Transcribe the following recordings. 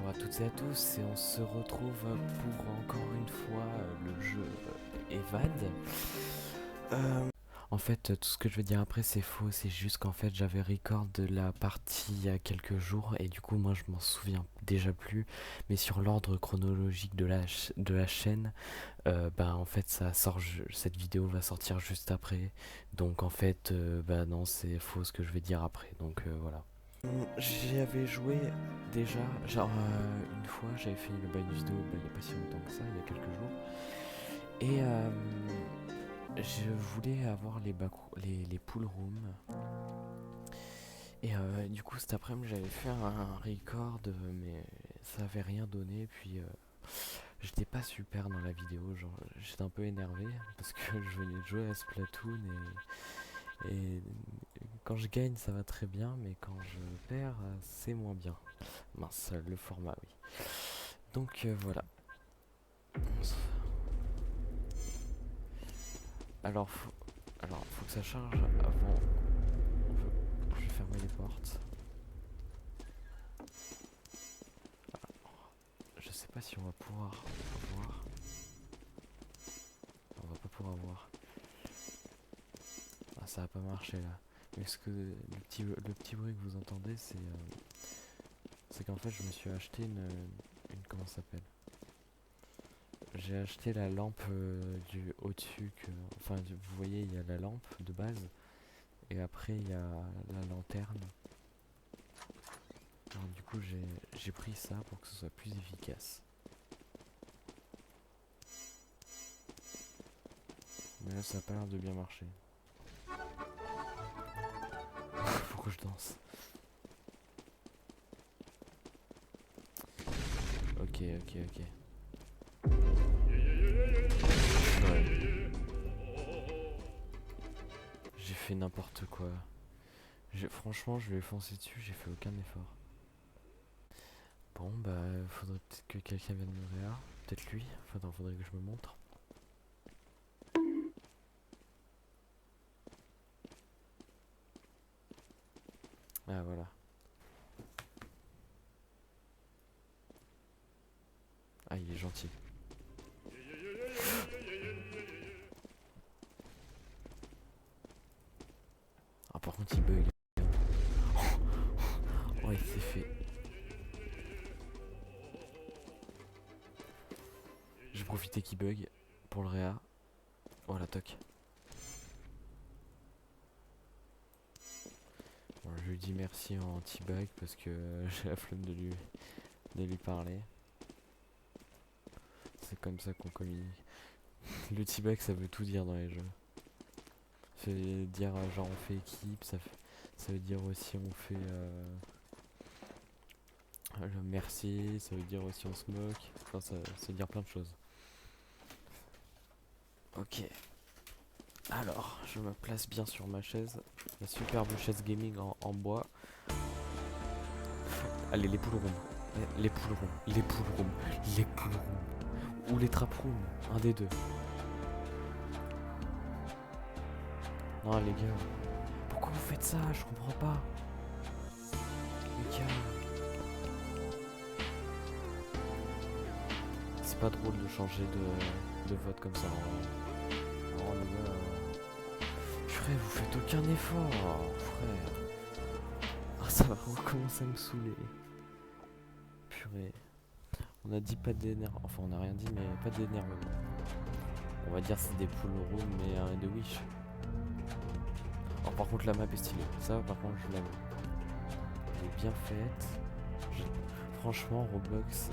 à toutes et à tous et on se retrouve pour encore une fois le jeu Evad. En fait, tout ce que je vais dire après c'est faux, c'est juste qu'en fait j'avais record de la partie il y a quelques jours et du coup moi je m'en souviens déjà plus, mais sur l'ordre chronologique de la chaîne, en fait ça sort, cette vidéo va sortir juste après, donc en fait non, c'est faux ce que je vais dire après, donc voilà. J'y avais joué déjà, genre une fois j'avais fait une vidéo il n'y a pas si longtemps que ça, il y a quelques jours. Et je voulais avoir les pool rooms. Et du coup cet après-midi j'avais fait un record, mais ça avait rien donné. Puis j'étais pas super dans la vidéo, genre j'étais un peu énervé parce que je venais de jouer à Splatoon et quand je gagne ça va très bien, mais quand je perds c'est moins bien. Mince, le format, oui. Donc voilà. Alors faut, faut que ça charge avant. Je vais fermer les portes. Je sais pas si on va pouvoir voir. On va pas pouvoir voir. Ah, ça va pas marcher là. Mais ce que le petit bruit que vous entendez, c'est qu'en fait je me suis acheté une comment ça s'appelle. J'ai acheté la lampe du au-dessus enfin vous voyez il y a la lampe de base et après il y a la lanterne. Alors du coup j'ai pris ça pour que ce soit plus efficace. Mais là ça a pas l'air de bien marcher. Faut que je danse. Ok. Ouais. J'ai fait n'importe quoi. Franchement je lui ai foncé dessus, j'ai fait aucun effort. Bon faudrait peut-être que quelqu'un vienne me réa. Peut-être lui. Enfin faudrait que je me montre. Ah voilà. Ah il est gentil. Ah par contre il bug. Oh il s'est fait. J'ai profité qu'il bug pour le réa. Voilà toc. Bon, je lui dis merci en anti-bug parce que j'ai la flemme de lui parler. C'est comme ça qu'on communique. Le T-Bag ça veut tout dire dans les jeux. Ça veut dire genre on fait équipe, ça veut dire aussi on fait le merci, ça veut dire aussi on se moque, enfin ça veut dire plein de choses. Ok, alors je me place bien sur ma chaise, la superbe chaise gaming en bois. Allez les poules rondes, les poules rondes, les poules rondes, les poules rondes, ou les trap rooms, un des deux. Non les gars, pourquoi vous faites ça? Je comprends pas. Les gars, c'est pas drôle de changer de vote comme ça. Oh les gars, purée, vous faites aucun effort, frère. Ah ça va recommencer à me saouler. Purée. On a dit pas d'énerve, enfin on a rien dit mais pas d'énervement. On va dire c'est des pool rooms mais de Wish. Oh par contre la map est stylée, ça par contre je l'aime. Elle est bien faite. Franchement Roblox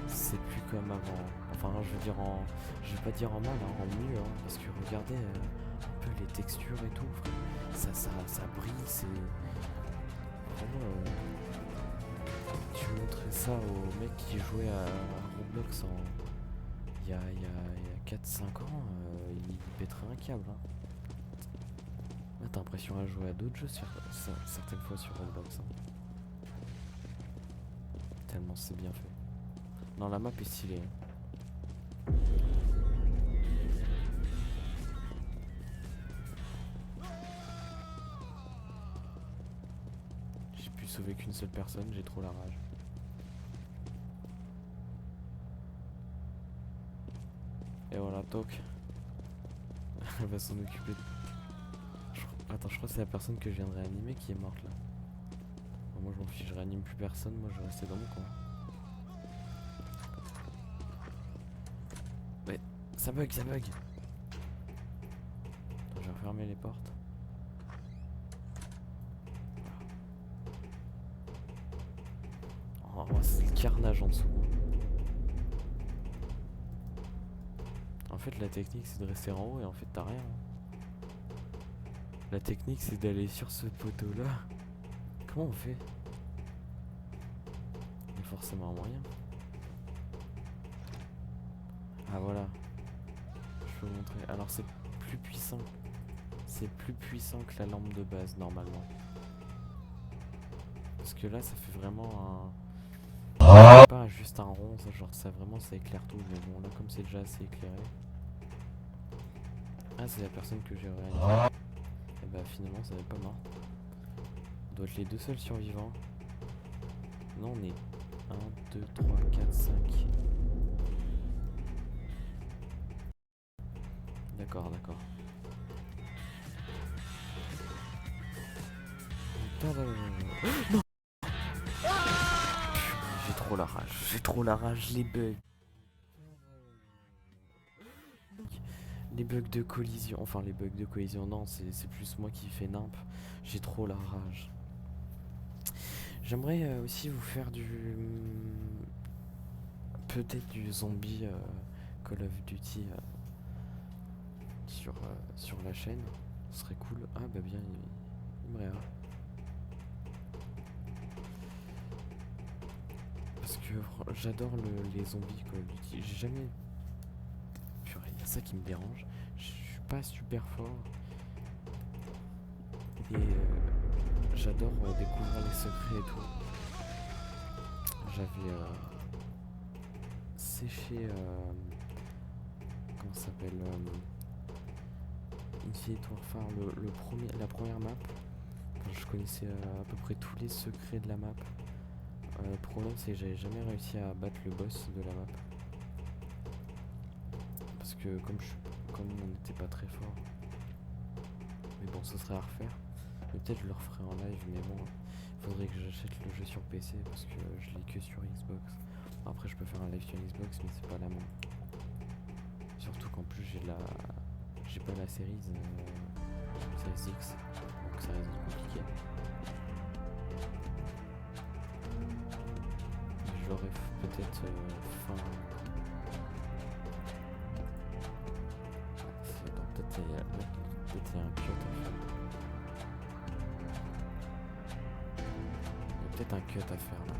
c'est plus comme avant. Enfin je veux dire je vais pas dire en mal, hein, en mieux hein, parce que regardez un peu les textures et tout. Ça brille, c'est vraiment. Tu montrais ça au mec qui jouait à Roblox il y a 4-5 ans, il pèterait un câble. Hein. Là, t'as l'impression à jouer à d'autres jeux certaines fois sur Roblox. Hein. Tellement c'est bien fait. Non, la map est stylée. Hein. J'ai pu sauver qu'une seule personne, j'ai trop la rage. Et voilà, toc. Elle va s'en occuper. Attends, je crois que c'est la personne que je viens de réanimer qui est morte là. Bon, moi je m'en fiche, je réanime plus personne, moi je vais rester dans mon coin. Ouais, ça bug, ça bug. Attends, je vais refermer les portes. Oh, c'est le carnage en dessous. En fait, la technique c'est de rester en haut et en fait, t'as rien. La technique c'est d'aller sur ce poteau là. Comment on fait? Il y a forcément un moyen. Ah voilà. Je peux vous montrer. Alors c'est plus puissant. C'est plus puissant que la lampe de base normalement. Parce que là ça fait vraiment un... Pas juste un rond, ça, genre ça vraiment ça éclaire tout. Mais bon là comme c'est déjà assez éclairé. Ah c'est la personne que j'ai réanimée. Et bah finalement ça n'est pas mort. On doit être les deux seuls survivants. Non on est 1, 2, 3, 4, 5. D'accord, d'accord. Non. J'ai trop la rage, les bugs. Les bugs de collision, enfin les bugs de collision, non, c'est plus moi qui fais nimp. J'ai trop la rage. J'aimerais aussi vous faire peut-être du zombie Call of Duty sur la chaîne. Ce serait cool. Ah bah bien, il me réa. Parce que j'adore les zombies Call of Duty. J'ai jamais... Purée, y a ça qui me dérange. Je suis pas super fort. Et j'adore découvrir les secrets et tout. J'avais séché... comment ça s'appelle Infinite Warfare, la première map. Enfin, je connaissais à peu près tous les secrets de la map. Le problème c'est que j'avais jamais réussi à battre le boss de la map. Parce que comme on n'était pas très fort. Mais bon, ce serait à refaire. Mais peut-être je le referai en live, mais bon, faudrait que j'achète le jeu sur PC parce que je l'ai que sur Xbox. Après je peux faire un live sur Xbox mais c'est pas la même. Surtout qu'en plus j'ai pas la série Series X, donc ça reste compliqué. Je l'aurai peut-être fin... Attends, peut-être il y a un cut à faire. Il y a peut-être un cut à faire là.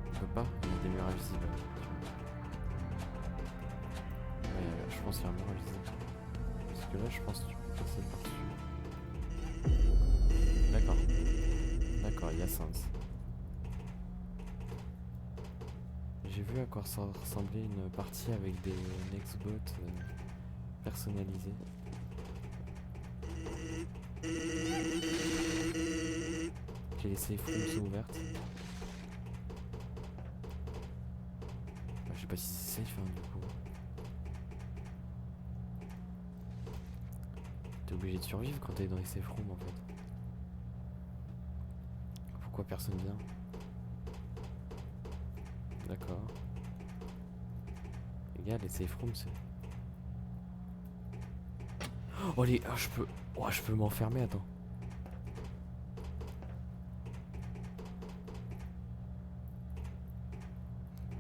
On peut pas? Il y a des murs invisibles. Ouais, je pense qu'il y a un mur invisible. Parce que là, je pense que tu peux passer par-dessus. D'accord. D'accord, il y a sens. J'ai vu à quoi ça ressemblait une partie avec des Nextbots personnalisés. J'ai laissé les safe rooms ouvertes. Bah, je sais pas si c'est safe hein, du coup. T'es obligé de survivre quand t'es dans les safe rooms en fait. Pourquoi personne vient? D'accord. Les gars, les safe rooms c'est... Oh les... Oh, je peux m'enfermer, attends.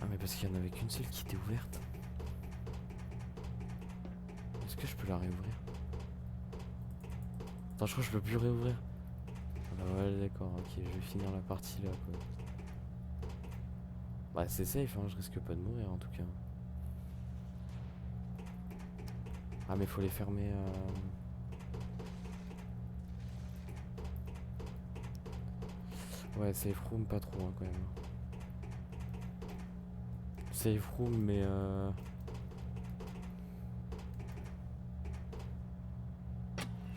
Ah mais parce qu'il y en avait qu'une seule qui était ouverte. Est-ce que je peux la réouvrir? Attends, je crois que je peux plus réouvrir. Ah bah ouais d'accord, ok, je vais finir la partie là quoi. Bah c'est safe hein, je risque pas de mourir en tout cas. Ah mais faut les fermer Ouais safe room pas trop hein, quand même. Safe room mais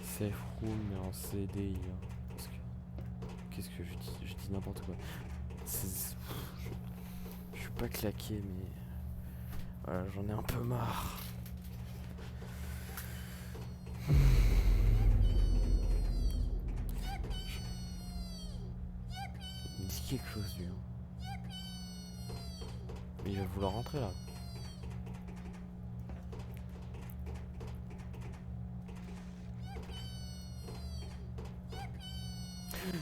safe room mais en CDI hein. Parce que... Qu'est-ce que je dis? Je dis n'importe quoi. Je suis pas claqué mais... Voilà, j'en ai un peu marre. quelque chose lui. Hein. Mais il va vouloir rentrer là.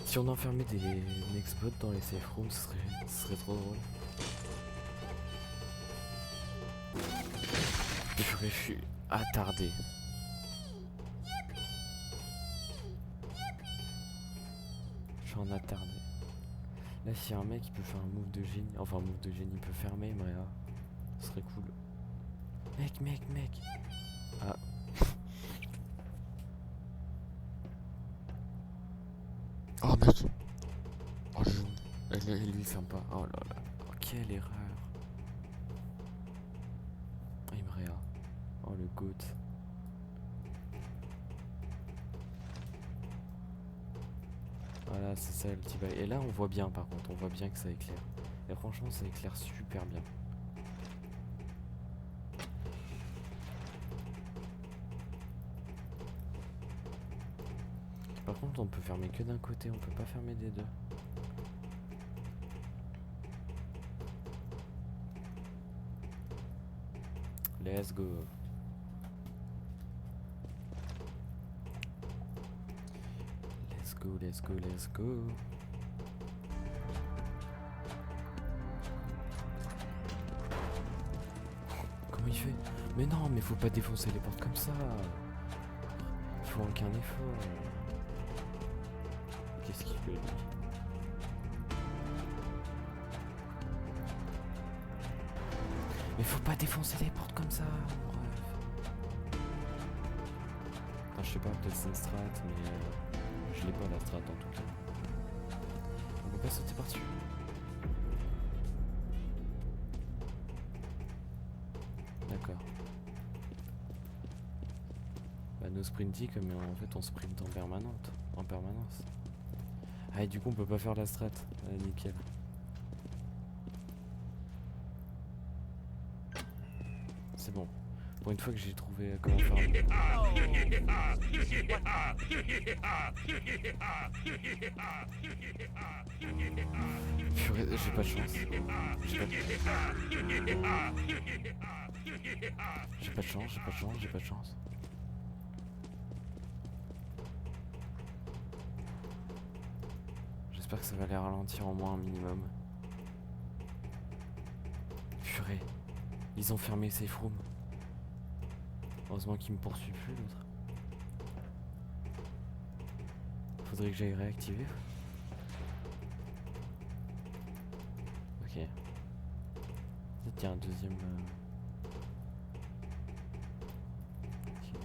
Si on enfermait des nextbots dans les safe rooms, ce serait trop drôle. Je suis attardé. Je suis en attardé. Là, s'il y a un mec qui peut faire un move de génie, enfin un move de génie, il peut fermer, Mrea. Ce serait cool. Mec. Ah. Oh mec. Oh elle lui ferme pas. Oh là là. Oh, quelle erreur. Imrea. Oh le goat. Voilà, c'est ça le petit bail. Et là, on voit bien par contre, on voit bien que ça éclaire. Et franchement, ça éclaire super bien. Par contre, on peut fermer que d'un côté, on peut pas fermer des deux. Let's go. Let's go. Comment il fait? Mais non, mais faut pas défoncer les portes comme ça. Faut aucun effort. Qu'est-ce qu'il fait lui? Mais faut pas défoncer les portes comme ça. Bref. Enfin, je sais pas, peut-être c'est une strat, mais je l'ai pas la strat en tout cas. On peut pas sauter par-dessus. D'accord. Bah no sprinty comme en fait on sprint en permanence. Ah et du coup on peut pas faire la strat. Nickel. C'est bon. Pour une fois que j'ai trouvé comment faire. Purée, j'ai pas de chance. J'ai pas de chance. J'espère que ça va les ralentir au moins un minimum. Purée. Ils ont fermé safe room. Heureusement qu'il me poursuit plus l'autre. Faudrait que j'aille réactiver. Ok. Peut-être qu'il y a un deuxième. Ok.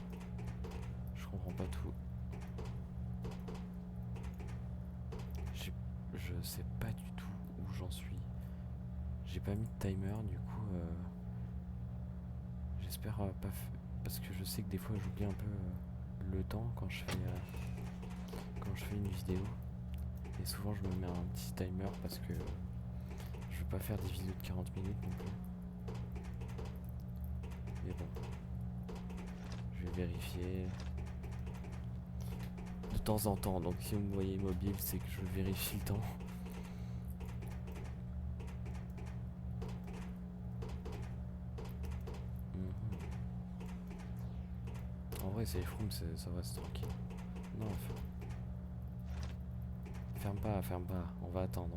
Je comprends pas tout. Je sais pas du tout où j'en suis. J'ai pas mis de timer du coup. J'espère pas. Parce que je sais que des fois j'oublie un peu le temps quand je fais une vidéo. Et souvent je me mets un petit timer parce que je veux pas faire des vidéos de 40 minutes non plus. Mais bon. Je vais vérifier. De temps en temps, donc si vous me voyez mobile, c'est que je vérifie le temps. En vrai, c'est les frooms, ça reste tranquille. Non, ferme pas. On va attendre.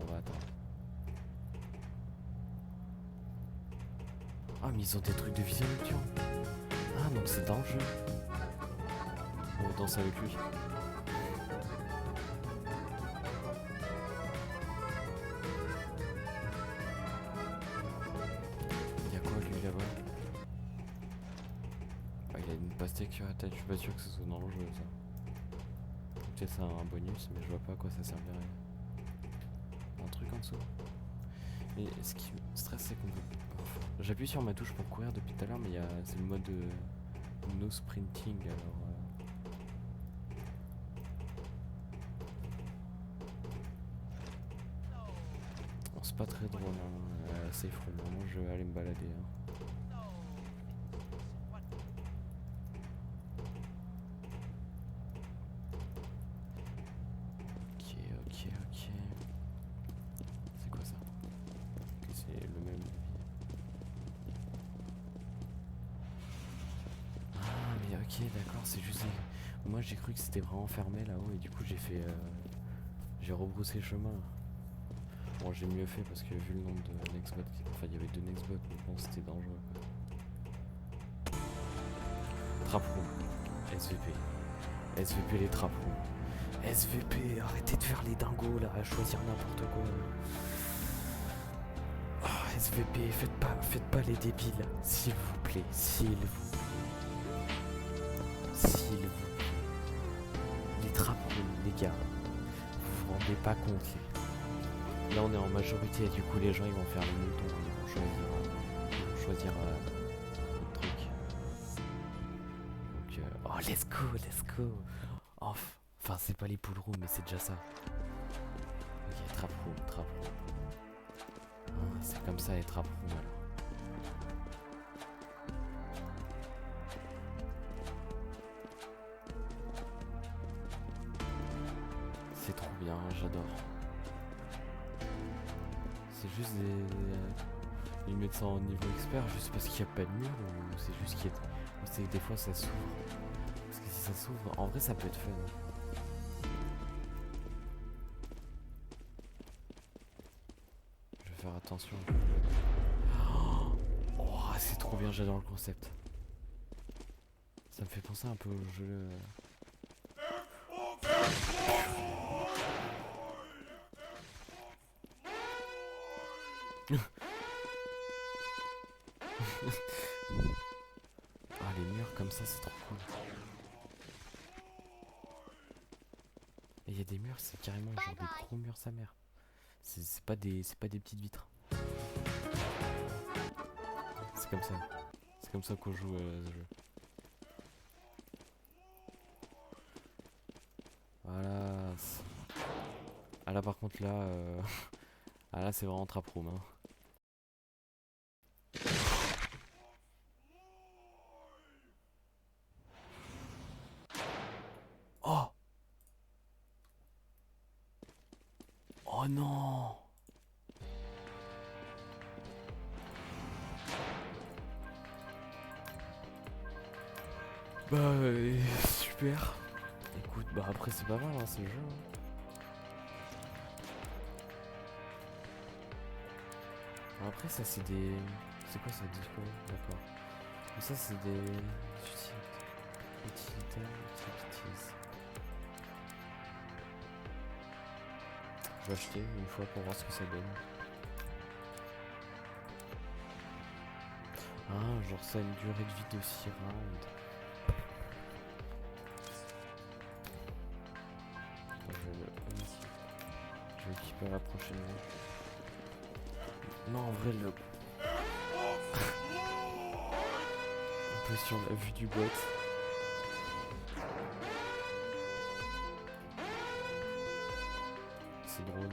Ah, mais ils ont des trucs de vision nocturne. Ah, donc c'est dans le jeu. On va danser avec lui. Y'a quoi lui là-bas? Ah, il a une pastèque sur la tête, je suis pas sûr que ce soit dans le jeu ça. Peut-être c'est un bonus, mais je vois pas à quoi ça servirait. Un truc en dessous. Et ce qui me stresse, c'est qu'on peut. J'appuie sur ma touche pour courir depuis tout à l'heure, mais c'est le mode no sprinting alors. Bon, c'est pas très drôle, hein. Safe room, vraiment je vais aller me balader. Hein. Ok. d'accord, c'est juste... Moi j'ai cru que c'était vraiment fermé là-haut et du coup j'ai fait... J'ai rebroussé chemin. Bon, j'ai mieux fait parce que vu le nombre de Nextbot, enfin il y avait 2 Nextbots, mais bon c'était dangereux quoi. Traperon, SVP. SVP les traperons. SVP, arrêtez de faire les dingos là, à choisir n'importe quoi. Oh, SVP, faites pas les débiles, s'il vous plaît, s'il vous plaît. Les traperons, les gars, vous vous rendez pas compte. Là on est en majorité et du coup les gens ils vont faire le mouton, ils vont choisir le truc. Donc oh let's go. Enfin c'est pas les poules roux mais c'est déjà ça. Ok, trap room. Ah, c'est comme ça les trap room alors. C'est trop bien, j'adore. C'est juste ils mettent ça en niveau expert juste parce qu'il n'y a pas de mur ou c'est juste qu'il y a... C'est que des fois ça s'ouvre. Parce que si ça s'ouvre, en vrai ça peut être fun. Je vais faire attention. Oh, c'est trop bien, j'adore le concept. Ça me fait penser un peu au jeu... Ah les murs comme ça c'est trop cool. Et il y a des murs, c'est carrément genre des gros murs sa mère. C'est pas des petites vitres. C'est comme ça. C'est comme ça qu'on joue ce jeu. Voilà. Ah là par contre là ah là c'est vraiment trap room hein. Oh. Oh non. Bah super. Écoute, bah après c'est pas mal hein, c'est le jeu hein. Après ça c'est des... C'est quoi ça disco? D'accord. Mais ça c'est des... Utilitaires, utilities. Je vais acheter une fois pour voir ce que ça donne. Ah, genre ça a une durée de vie de 6 rounds. Je vais équiper la prochaine. Non, en vrai, le... Un peu sur la vue du bot. C'est drôle.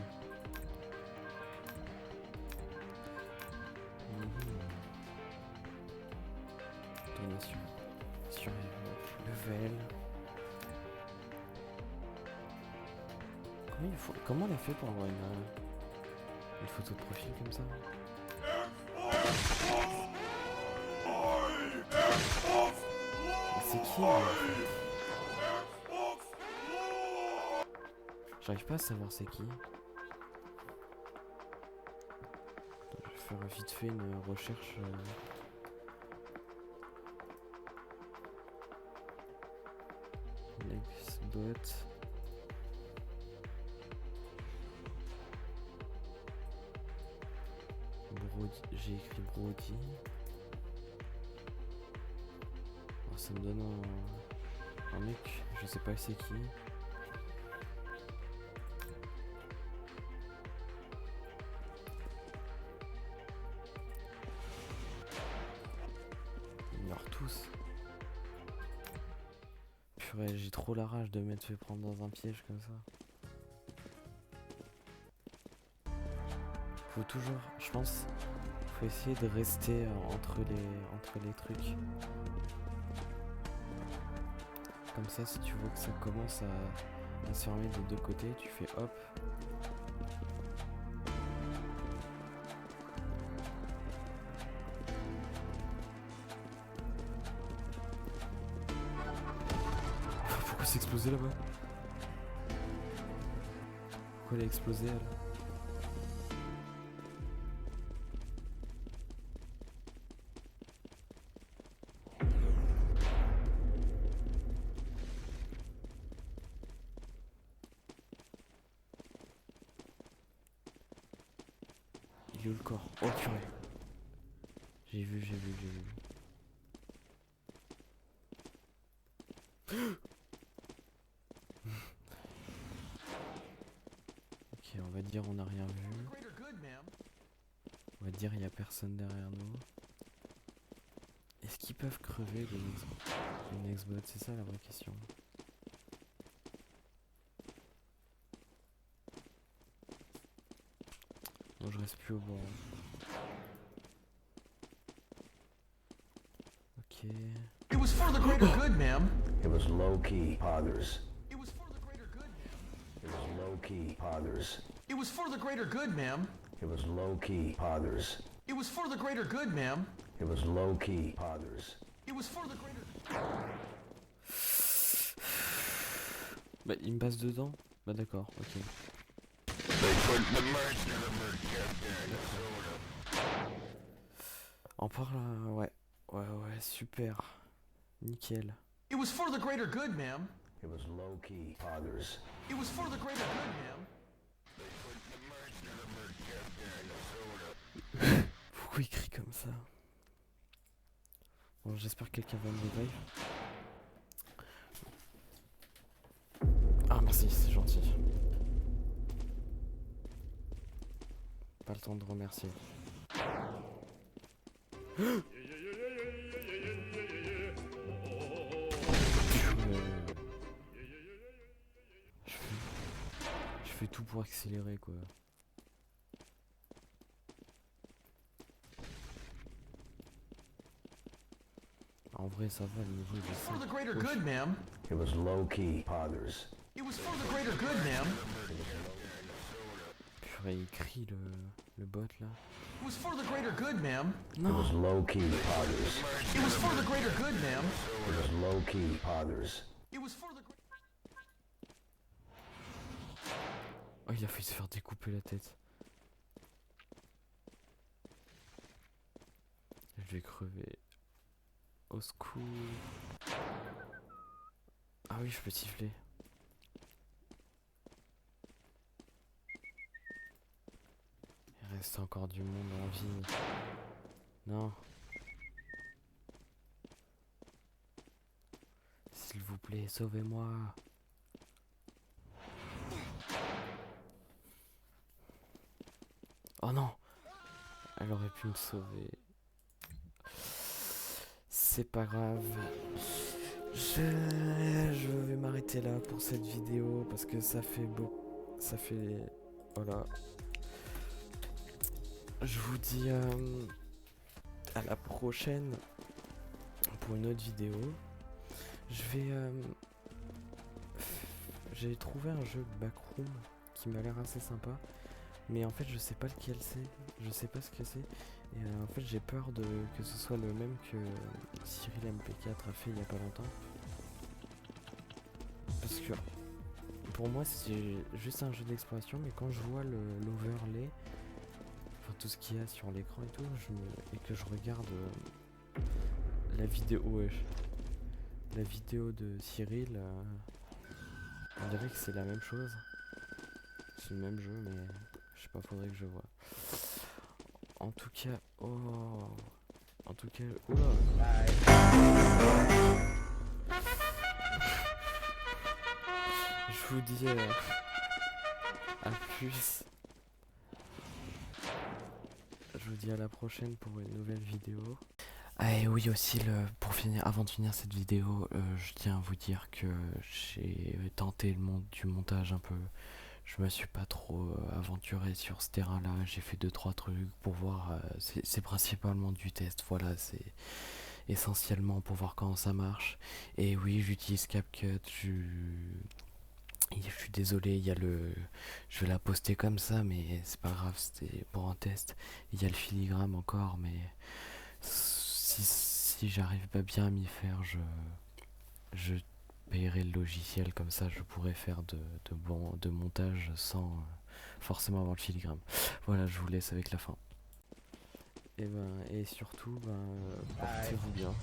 Donation. Level. Comment on a fait pour avoir une photo de profil comme ça? C'est qui en fait? J'arrive pas à savoir c'est qui. Je vais faire vite fait une recherche. Nextbot. J'ai écrit Brody. Alors, ça me donne un mec, je sais pas c'est qui. Ils meurent tous. Purée, j'ai trop la rage de m'être fait prendre dans un piège comme ça. Faut toujours, je pense, faut essayer de rester entre les trucs. Comme ça, si tu vois que ça commence à se fermer des deux côtés, tu fais hop. s'est explosée là-bas? Pourquoi elle a explosé elle? Il est où le corps? Oh purée. J'ai vu. Ok, on va dire on n'a rien vu. On va dire il n'y a personne derrière nous. Est-ce qu'ils peuvent crever les Nextbots? C'est ça la vraie question. Bon, je reste plus au bord. Ok. It was for the greater good, ma'am. It was low-key, Pothers. It was for the greater good, ma'am. It was low-key, Pothers. It was for the greater good, ma'am. It was low-key, Pothers. It was for the greater good, ma'am. It was low-key, Pothers. It was for the greater... Bah, il me passe dedans? Bah d'accord, ok. On parle, ouais. Ouais, super. Nickel. It was for the greater good, ma'am. It was low-key, Pothers. It was for the greater good, ma'am. Pourquoi il crie comme ça? Bon, j'espère que quelqu'un va me revive. Ah merci, c'est gentil. Pas le temps de remercier. Je fais tout pour accélérer quoi. En vrai ça va, le niveau il est For the greater good, ma'am. It was low-key, Pothers. It was for the greater good, ma'am. Purée, il crie le bot là. It was for the greater good, ma'am. Non. It was low-key, Pothers. It was for the greater good, ma'am. It was low-key, Pothers. It was for the... Oh, il a failli se faire découper la tête. Je vais crever. Au secours. Ah oui, je peux siffler. Il reste encore du monde en vie. Non. S'il vous plaît, sauvez-moi. Oh non. Elle aurait pu me sauver. C'est pas grave. Je vais m'arrêter là pour cette vidéo parce que ça fait beau. Ça fait... Voilà. Je vous dis à la prochaine pour une autre vidéo. Je vais... J'ai trouvé un jeu Backroom qui m'a l'air assez sympa. Mais en fait je sais pas lequel c'est. Je sais pas ce que c'est. Et en fait j'ai peur que ce soit le même que Cyril MP4 a fait il y a pas longtemps. Parce que pour moi c'est juste un jeu d'exploration, mais quand je vois l'overlay, enfin tout ce qu'il y a sur l'écran et tout, et que je regarde la vidéo de Cyril, on dirait que c'est la même chose. C'est le même jeu, mais je sais pas, faudrait que je vois. En tout cas, je vous dis à plus. Je vous dis à la prochaine pour une nouvelle vidéo. Ah et oui aussi, avant de finir cette vidéo, je tiens à vous dire que j'ai tenté du montage un peu. Je me suis pas trop aventuré sur ce terrain-là. J'ai fait 2-3 trucs pour voir. C'est principalement du test. Voilà, c'est essentiellement pour voir comment ça marche. Et oui, j'utilise CapCut. Je suis désolé, je vais la poster comme ça, mais c'est pas grave, c'était pour un test. Il y a le filigrane encore, mais si j'arrive pas bien à m'y faire, je payerai le logiciel, comme ça je pourrais faire de montage sans forcément avoir le filigrane. Voilà, je vous laisse avec la fin. Et surtout, portez-vous bien.